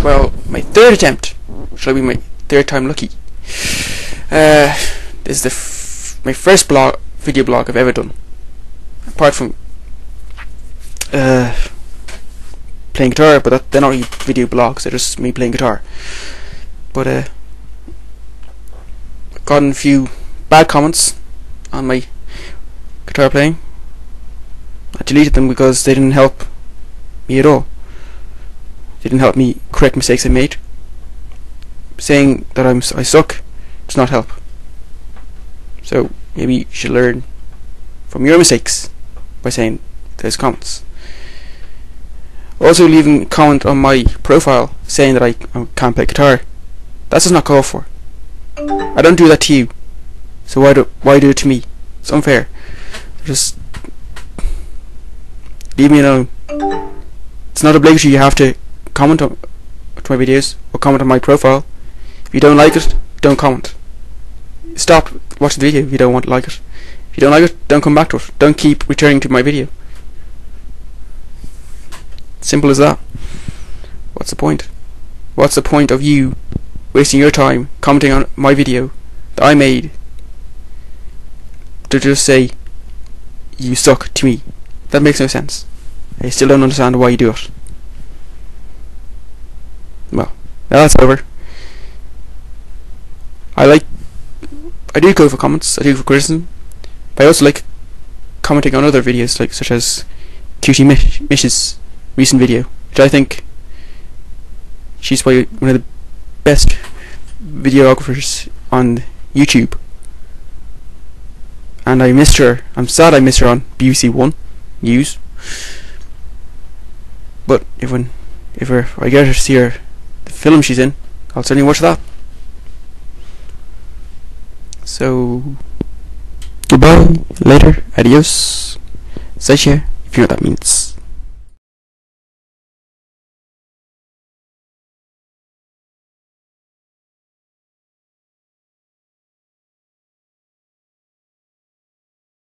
well, my third attempt. Shall be my third time lucky. This is my first video blog I've ever done, apart from playing guitar, but they're not really video blogs, they're just me playing guitar. But I've gotten a few bad comments on my guitar playing. I deleted them because they didn't help me at all. They didn't help me correct mistakes I made. Saying that I suck does not help. So maybe you should learn from your mistakes by saying those comments. Also, leaving a comment on my profile saying that I can't play guitar. That's just not called for. I don't do that to you, so why do it to me? It's unfair. Just leave me alone. It's not obligatory you have to comment on my videos or comment on my profile. If you don't like it, don't comment. Stop watching the video if you don't want to like it. If you don't like it, don't come back to it. Don't keep returning to my video. Simple as that. What's the point? What's the point of you wasting your time commenting on my video that I made to just say you suck to me? That makes no sense. I still don't understand why you do it. Well, now that's over. I do go for comments, I do for criticism, but I also like commenting on other videos, like such as Cutie Mish's recent video, which I think she's probably one of the best videographers on YouTube. And I missed her. I'm sad I missed her on BBC One News. But if I get her to see the film she's in, I'll certainly watch that. So goodbye, later, adios, say if you know what that means.